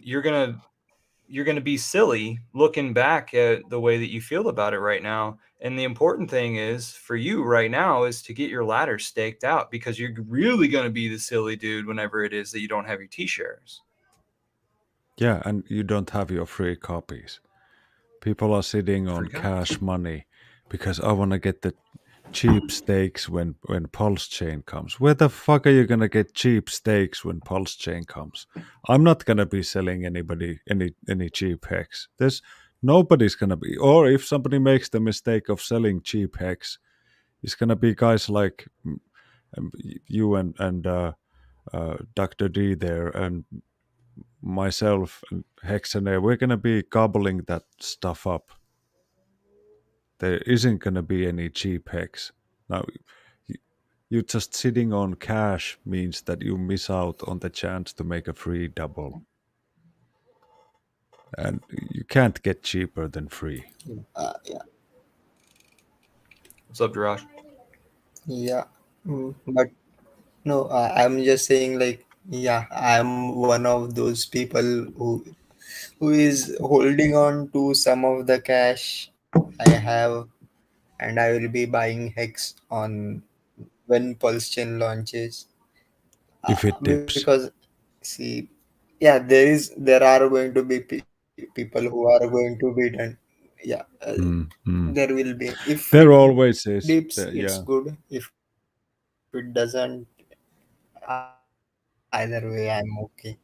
be silly looking back at the way that you feel about it right now. And the important thing is for you right now is to get your ladder staked out, because you're really going to be the silly dude whenever it is that you don't have your T-shares. Yeah, and you don't have your free copies. People are sitting on Free copies. cash money because I want to get the cheap steaks when Pulsechain comes. Where the fuck are you gonna get cheap steaks when Pulsechain comes? I'm not gonna be selling anybody any cheap hex. There's nobody's gonna be. Or if somebody makes the mistake of selling cheap hex, it's gonna be guys like you and Dr. D there and myself and Hexaner. We're gonna be gobbling that stuff up. There isn't gonna be any cheap hex. Now you just sitting on cash means that you miss out on the chance to make a free double. And you can't get cheaper than free. Yeah. What's up, Daraj? Yeah. But no, I'm just saying, like, yeah, I'm one of those people who is holding on to some of the cash I have, and I will be buying Hex on when Pulsechain launches. If it dips. Because see, yeah, there are going to be people who are going to be done. Yeah, there will be. If There it always is. dips, it's Yeah. good. If it doesn't, either way, I'm okay.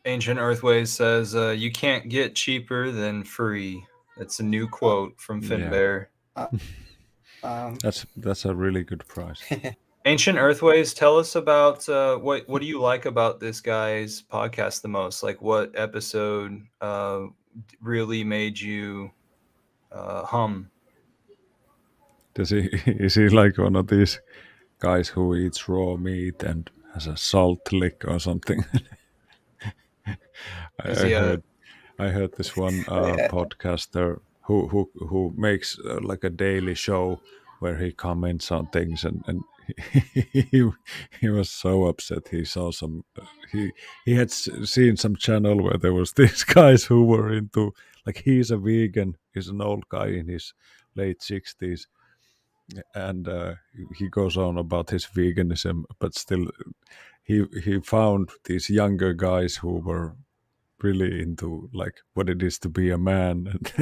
Ancient Earthways says, you can't get cheaper than free. That's a new quote from Finbear. That's a really good price. Ancient Earthways, tell us about what do you like about this guy's podcast the most? Like, what episode really made you hum? Is he like one of these guys who eats raw meat and has a salt lick or something? Is he I heard this one podcaster who makes like a daily show where he comments on things and he, he was so upset. He saw some he had seen some channel where there was these guys who were into, like, he's a vegan, he's an old guy in his late 60s, and he goes on about his veganism, but still he found these younger guys who were really into like what it is to be a man, and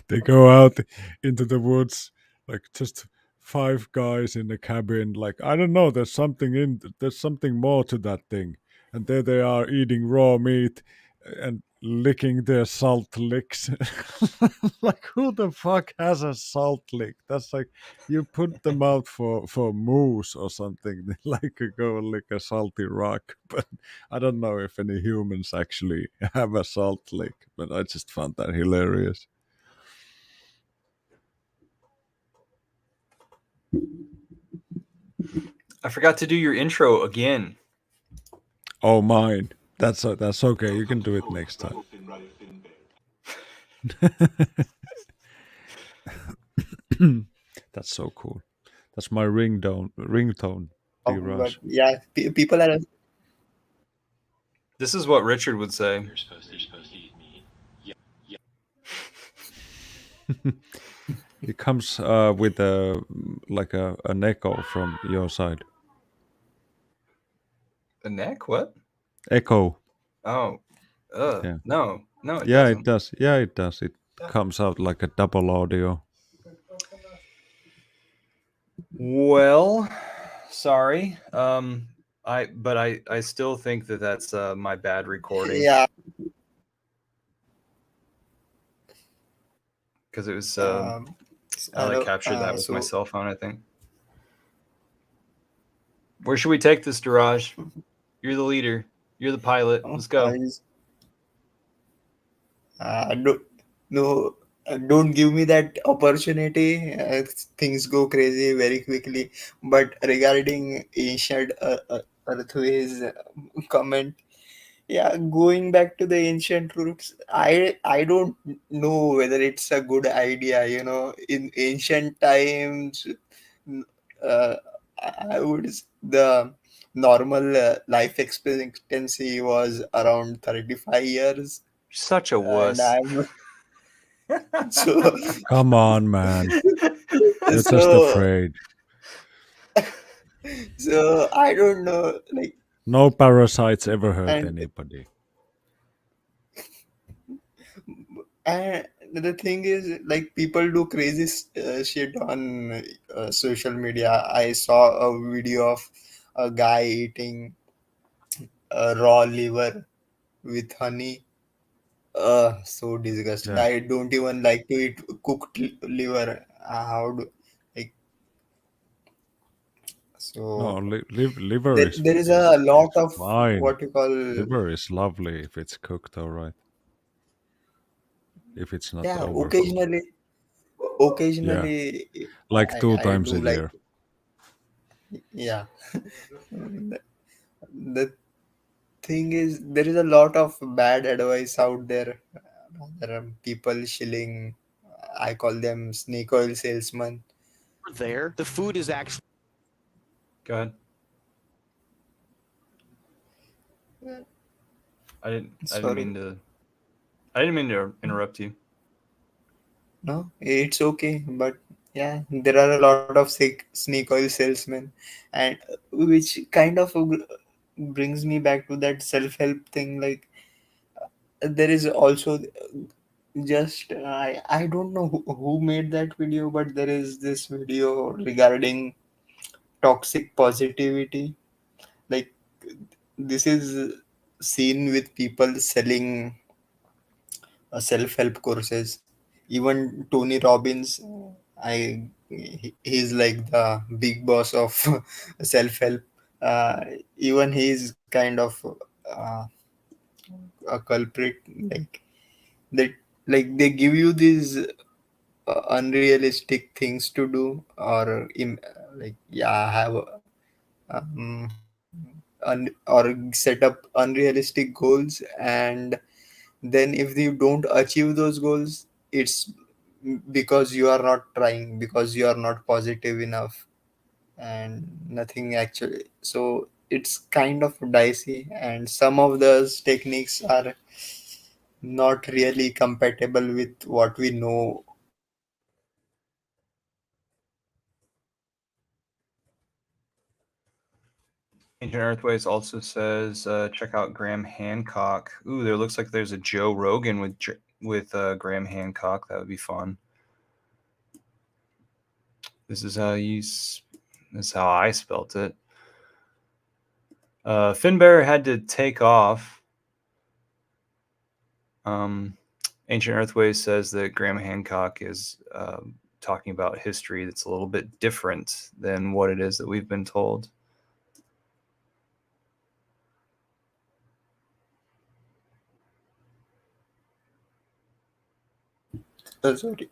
they go out into the woods, like just 5 guys in a cabin, like, I don't know, there's something more to that thing, and there they are eating raw meat and licking their salt licks. Like, who the fuck has a salt lick? That's like you put them out for moose or something. They like to go lick a salty rock, but I don't know if any humans actually have a salt lick, but I just found that hilarious. I forgot to do your intro again. Oh, mine. That's okay. You can do it next time. That's so cool. That's my ringtone. But yeah, people are. This is what Richard would say. You're supposed to eat meat. Yeah. It comes with like an echo from your side. A neck? What? Echo. Oh. Yeah. No. It Yeah, doesn't. it does. Yeah, it does. It comes out like a double audio. Well, sorry. I still think that's my bad recording. Yeah. Because it was I captured that with my cell phone, I think. Where should we take this, Daraj? You're the leader. You're the pilot. Let's go. No, don't give me that opportunity. Things go crazy very quickly. But regarding ancient earthways comment, yeah, going back to the ancient roots, I don't know whether it's a good idea. In ancient times, uh, I would the normal life expectancy was around 35 years, Such a and wuss. so Come on, man. You're just so afraid. so I don't know, like. No parasites ever hurt and anybody. And the thing is, like, people do crazy shit on social media. I saw a video of a guy eating raw liver with honey. So disgusting. Yeah. I don't even like to eat cooked liver. How do, like, No, so liver there is a lot is of fine. what you call, Liver is lovely if it's cooked all right. If it's not yeah, overcooked. Yeah, occasionally like two I times a do like, year. yeah. The thing is, there is a lot of bad advice out there. There are people shilling. I call them snake oil salesmen. There, the food is actually Go ahead. I didn't. I didn't Sorry, mean to. I didn't mean to interrupt you. no, it's okay. But yeah, there are a lot of snake oil salesmen, and which kind of brings me back to that self-help thing. Like, there is also just I don't know who made that video, but there is this video regarding toxic positivity. Like, this is seen with people selling self-help courses. Even Tony Robbins, he's like the big boss of self-help. uh, Even he's kind of uh, a culprit. Like, that, like, they give you these unrealistic things to do, or like, yeah, have or set up unrealistic goals, and then if you don't achieve those goals, it's because you are not trying, because you are not positive enough, and nothing actually. So it's kind of dicey, and some of those techniques are not really compatible with what we know. Ancient Earthways also says check out Graham Hancock. Ooh, there looks like there's a Joe Rogan with Graham Hancock. That would be fun. This is how this is how I spelt it. Finbear had to take off. Ancient Earthways says that Graham Hancock is talking about history that's a little bit different than what it is that we've been told. Sorry.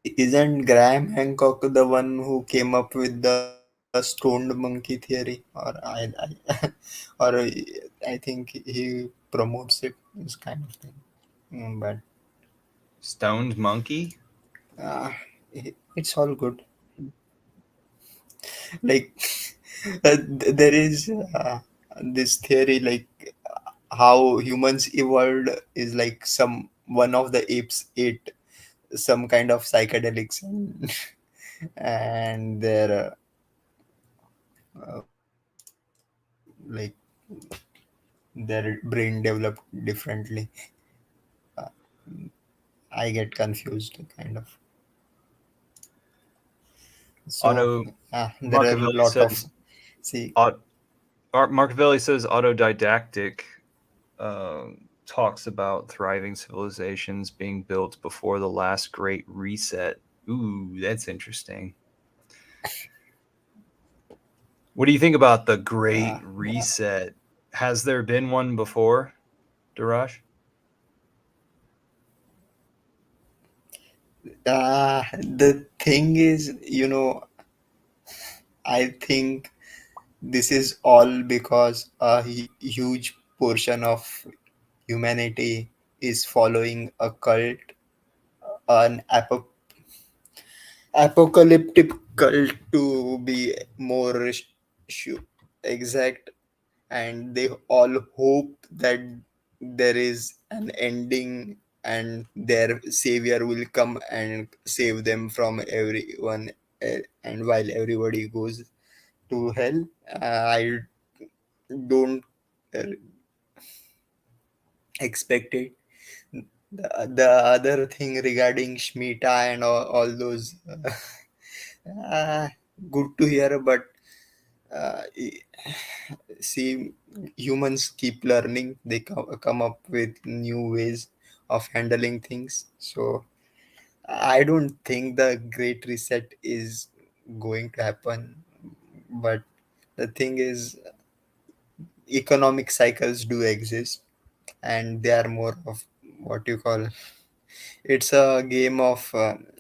Isn't Graham Hancock the one who came up with the stoned monkey theory? Or I think he promotes it, this kind of thing. But Stoned monkey? uh, it's all good. Like, there is this theory, like, how humans evolved is like some one of the apes ate some kind of psychedelics, and their like their brain developed differently. I get confused, kind of. So Auto there are a Marcavelli lot of, says see, Marcavelli says autodidactic talks about thriving civilizations being built before the last great reset. Ooh, that's interesting. What do you think about the Great uh, Reset? Has there been one before, Darash? The thing is, I think this is all because a huge portion of humanity is following a cult, an apocalyptic cult to be more exact, and they all hope that there is an ending and their savior will come and save them from everyone, and while everybody goes to hell. I don't uh, expect it. The other thing regarding Shmita and all those, uh, good to hear, but uh, see, humans keep learning. They come up with new ways of handling things. So I don't think the Great Reset is going to happen. But the thing is, economic cycles do exist, and they are more of what you call, it's a game of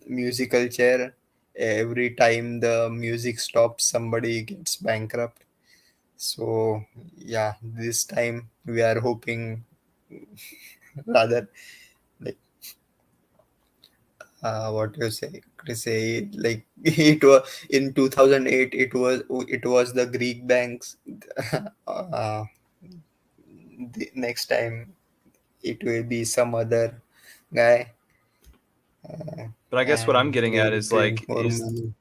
musical chair. Every time the music stops, somebody gets bankrupt. So yeah, this time we are hoping, rather, like, what you say, like, it was in 2008. It was the Greek banks. uh, the next time it will be some other guy, But I guess what I'm and getting they at will is print like, more money.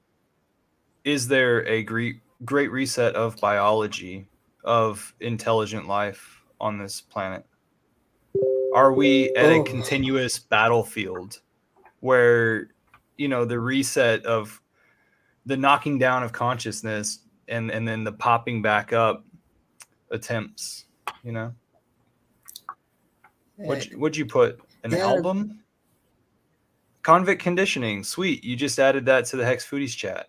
is there a great reset of biology, of intelligent life on this planet? Are we at a Oh, continuous battlefield where, the reset of the knocking down of consciousness, and then the popping back up attempts, you know? uh, Would you put an yeah, album? Convict conditioning. Sweet. You just added that to the Hex Foodies chat.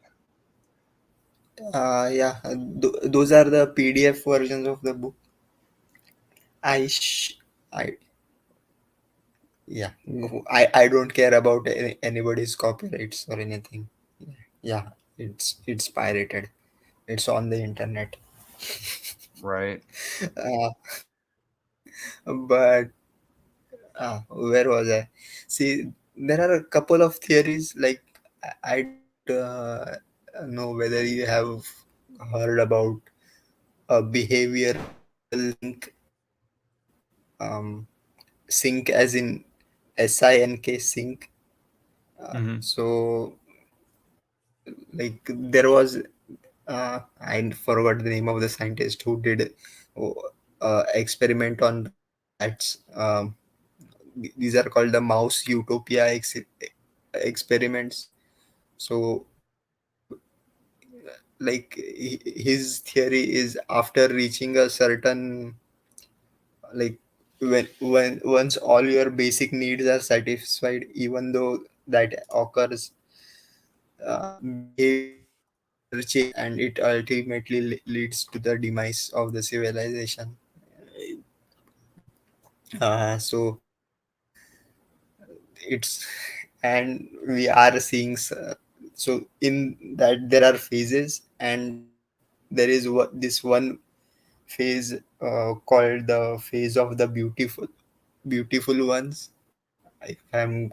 yeah. Those are the PDF versions of the book. I, sh- I, yeah. I don't care about anybody's copyrights or anything. Yeah, it's pirated. It's on the internet. Right. Uh, but where was I? See, there are a couple of theories. Like, I don't know whether you have heard about a behavioral um, sync, as in SINK, sync. Hmm. So, like, there was, I forgot the name of the scientist who did experiment on rats. These are called the mouse utopia experiments. So, like, his theory is, after reaching a certain, like, when once all your basic needs are satisfied, even though that occurs, behavior change, and it ultimately leads to the demise of the civilization. So it's and we are seeing, so in that there are phases, and there is this one phase called the phase of the beautiful ones. If I'm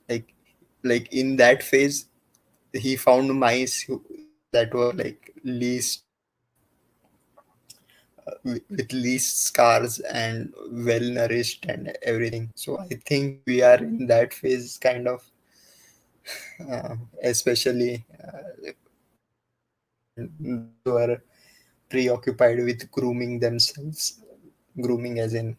like like in that phase, he found mice that were like least, with least scars and well nourished and everything. So I think we are in that phase, kind of, especially those who are preoccupied with grooming themselves, grooming as in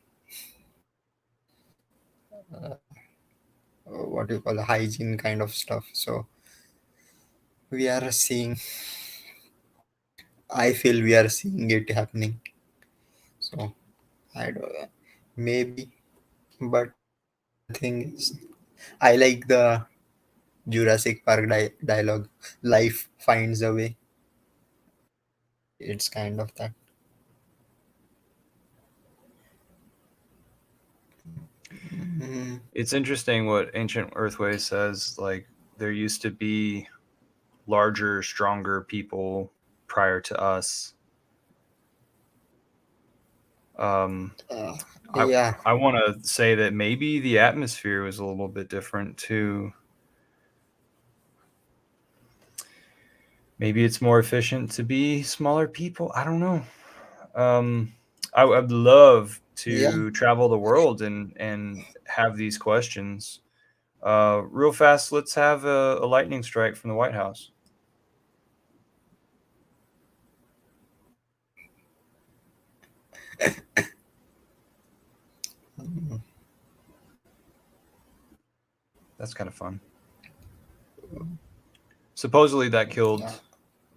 what you call hygiene kind of stuff. So we are seeing, I feel we are seeing it happening. So I don't, maybe, but the thing is, I like the Jurassic Park dialogue. Life finds a way. It's kind of that. Mm, It's interesting what Ancient Earthway says. Like, there used to be larger, stronger people prior to us. Yeah. I want to say that maybe the atmosphere was a little bit different too. Maybe it's more efficient to be smaller people. I don't know. I'd love Yeah. to travel the world and have these questions. Real fast, let's have a lightning strike from the White House. That's kind of fun. Supposedly that killed Yeah.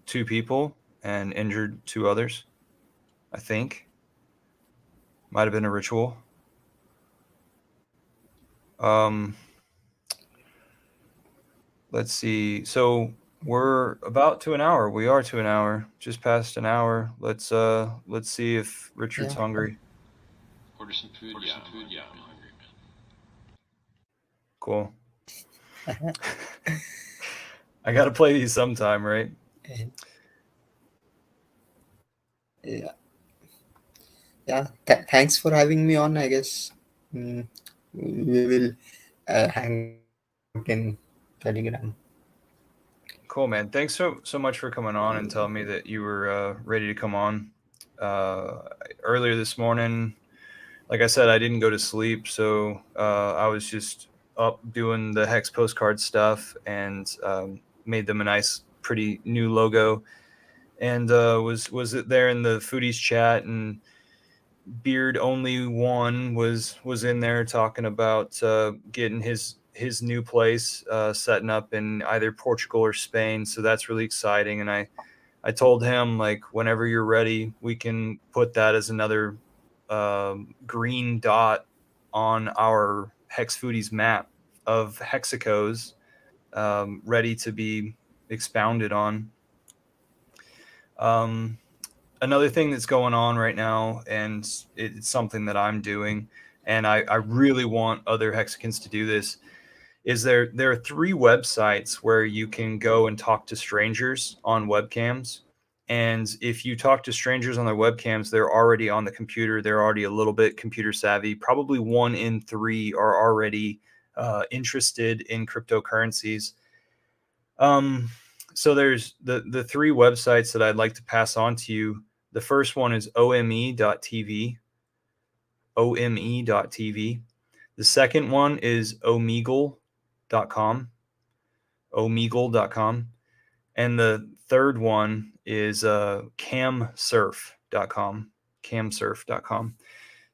2 people and injured 2 others. I think. Might have been a ritual. Let's see. So we're about to an hour. We are to an hour. Just past an hour. Let's see if Richard's Yeah. hungry. Order some food. Yeah, I'm hungry, man. Cool. I gotta play these sometime, right? Yeah. Yeah. Thanks for having me on. I guess we will hang out in Telegram. Cool, man. Thanks so much for coming on and telling me that you were ready to come on. Earlier this morning, like I said, I didn't go to sleep, so I was just up doing the Hex postcard stuff and made them a nice, pretty new logo. And was it there in the foodies chat, and Beard Only One was in there talking about getting his new place setting up in either Portugal or Spain. So that's really exciting. And I told him, like, whenever you're ready, we can put that as another green dot on our Hex Foodies map of hexacos ready to be expounded on. Another thing that's going on right now, and it's something that I'm doing, and I really want other hexagons to do this, is there are 3 websites where you can go and talk to strangers on webcams. And if you talk to strangers on their webcams, they're already on the computer. They're already a little bit computer savvy. Probably 1 in 3 are already interested in cryptocurrencies. So there's the 3 websites that I'd like to pass on to you. The first one is ome.tv. ome.tv. The second one is omegle.com. omegle.com. And the third one is camsurf.com. camsurf.com.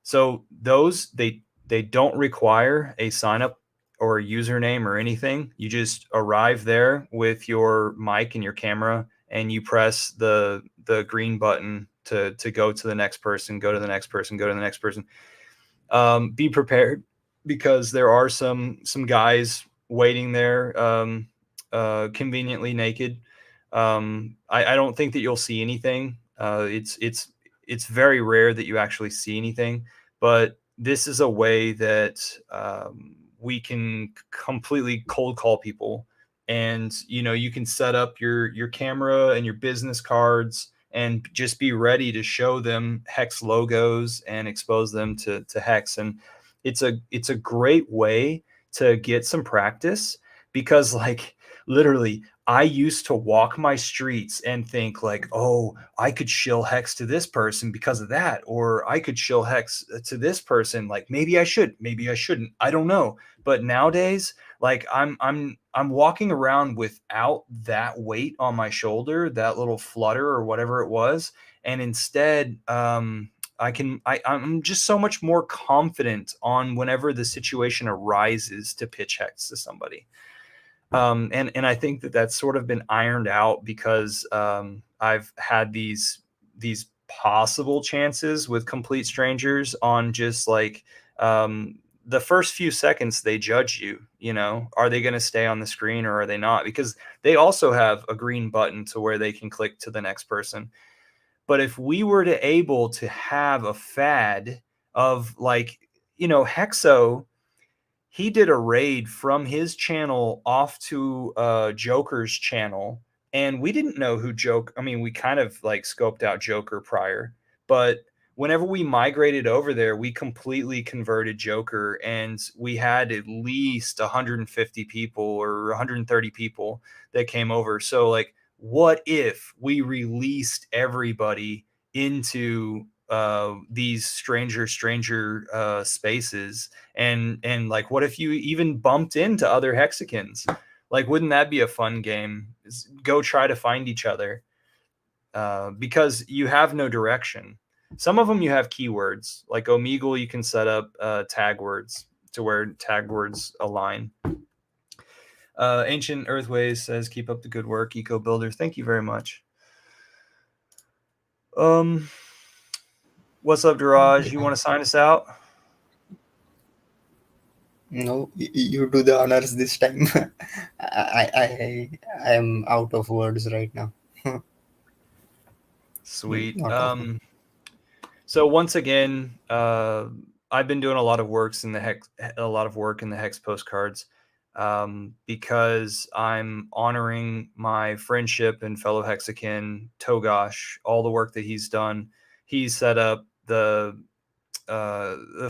So those, they don't require a sign up or a username or anything. You just arrive there with your mic and your camera, and you press the green button to go to the next person, go to the next person, go to the next person. Be prepared, because there are some guys waiting there, conveniently naked. I don't think that you'll see anything. It's very rare that you actually see anything, but this is a way that we can completely cold call people. And you can set up your camera and your business cards and just be ready to show them Hex logos and expose them to Hex. And it's a great way to get some practice, because, like, literally, I used to walk my streets and think, like, oh, I could shill Hex to this person because of that, or I could shill Hex to this person. Like, maybe I should, maybe I shouldn't. I don't know. But nowadays, like, I'm walking around without that weight on my shoulder, that little flutter or whatever it was, and instead, I'm just so much more confident on whenever the situation arises to pitch Hex to somebody. And I think that that's sort of been ironed out, because I've had these possible chances with complete strangers on just like the first few seconds. They judge you. Are they going to stay on the screen or are they not? Because they also have a green button to where they can click to the next person. But if we were to able to have a fad of, like, Hexo, he did a raid from his channel off to Joker's channel, and we didn't know who Joker. I mean, we kind of like scoped out Joker prior, but whenever we migrated over there, we completely converted Joker, and we had at least 150 people or 130 people that came over. So like, what if we released everybody into these stranger spaces, and like, what if you even bumped into other Hexicans? Like, wouldn't that be a fun game? Go try to find each other, because you have no direction. Some of them you have keywords, like Omegle. You can set up tag words to where tag words align. Ancient Earthways says, "Keep up the good work, Eco Builders." Thank you very much. What's up, Diraj? You want to sign us out? No, you do the honors this time. I am out of words right now. Sweet. Not of So once again, I've been doing a lot of work in the Hex postcards, because I'm honoring my friendship and fellow Hexican Togosh, all the work that he's done. He set up the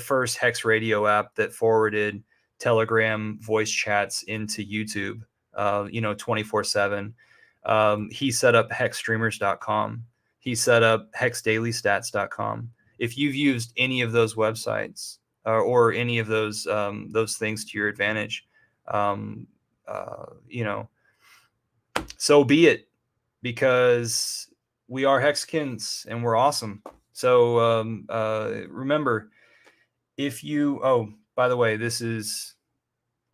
first Hex radio app that forwarded Telegram voice chats into YouTube, 24/7. He set up hexstreamers.com. He set up hexdailystats.com. If you've used any of those websites, or any of those things to your advantage, so be it, because we are Hexkins and we're awesome. So remember, if you, by the way, this is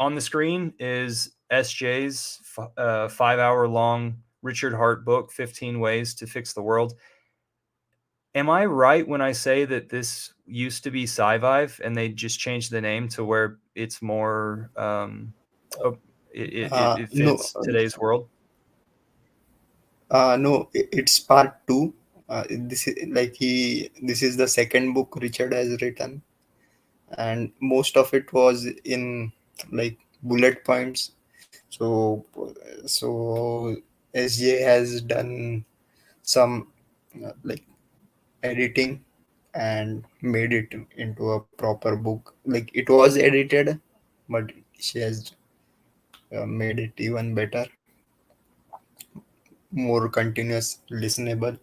on the screen is SJ's 5-hour long Richard Hart book, 15 Ways to Fix the World. Am I right when I say that this used to be Sci-Vive and they just changed the name to where it's more, it fits today's world? No, it's part 2. This is the second book Richard has written, and most of it was in like bullet points. So SJ has done some like editing and made it into a proper book. Like, it was edited, but she has made it even better, more continuous, listenable.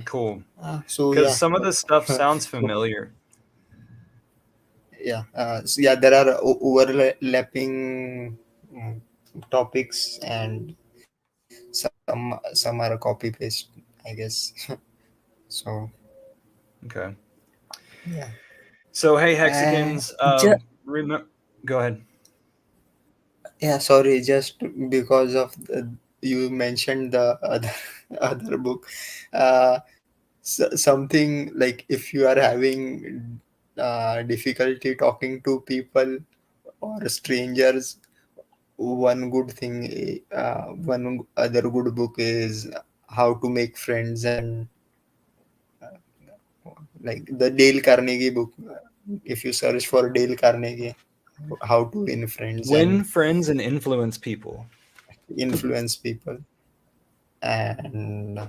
Cool. So Because yeah, some of the stuff sounds familiar. there are overlapping topics, and some are copy paste, I guess. So Okay. yeah. So hey, Uh, Hexicans, go ahead. yeah, sorry, just because of you mentioned the other other book. Something like, if you are having difficulty talking to people or strangers, one other good book is How to Make Friends, and like the Dale Carnegie book. If you search for Dale Carnegie, How to Win Friends Win and friends and influence people. Influence People. And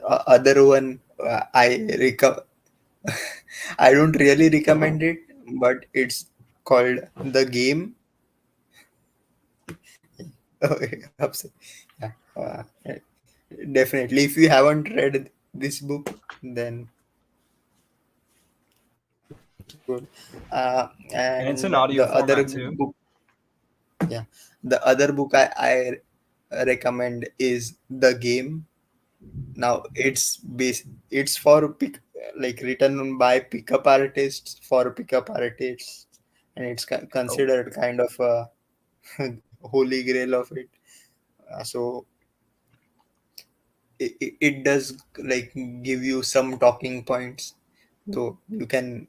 other one, I don't really recommend it, but it's called The Game. Upset. Yeah, definitely. If you haven't read this book, then good. And it's And an audio the other format too. book, yeah, the other book I recommend is The Game. Now it's for written by pickup artists for pickup artists, and it's considered kind of a holy grail of it. So it does like give you some talking points, though you can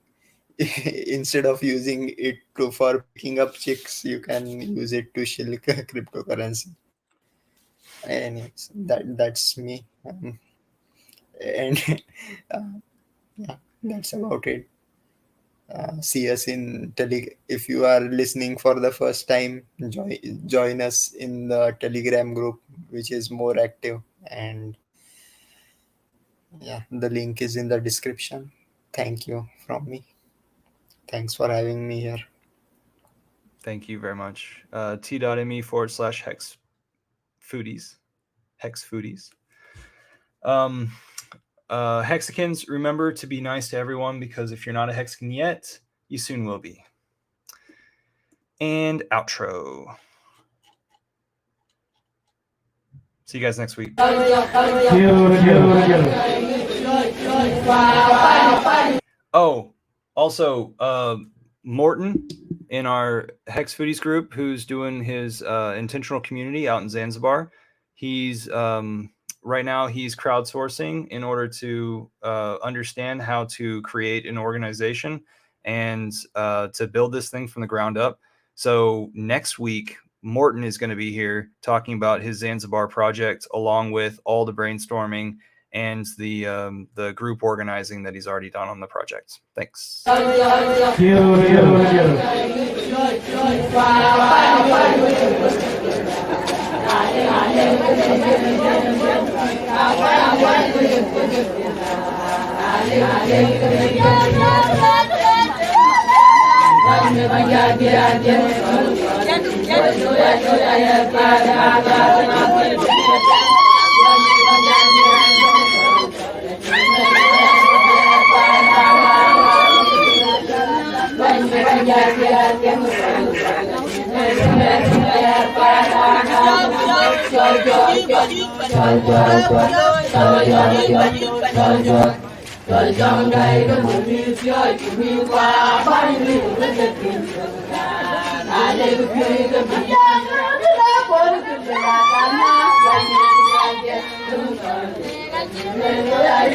instead of using it for picking up chicks, you can use it to shilk cryptocurrency. Anyways, that's me. And uh, yeah, that's about it. see us in if you are listening for the first time, join us in the Telegram group, which is more active, and yeah, the link is in the description. Thank you from me. Thanks for having me here. Thank you very much. T.me/hex foodies. Hex foodies. Hexicans, remember to be nice to everyone, because if you're not a Hexican yet, you soon will be. And outro. See you guys next week. Oh, also, Morton in our Hex Foodies group, who's doing his intentional community out in Zanzibar. He's right now he's crowdsourcing in order to understand how to create an organization and to build this thing from the ground up. So next week, Morton is going to be here talking about his Zanzibar project, along with all the brainstorming and the group organizing that he's already done on the project. Thanks. Trong đây có một miếng chơi chỉ huy qua bao nhiêu lần được tiền ai đây có khi có bị giam cứ đó của chúng ta là má quay đi quay đi chúng tôi người ai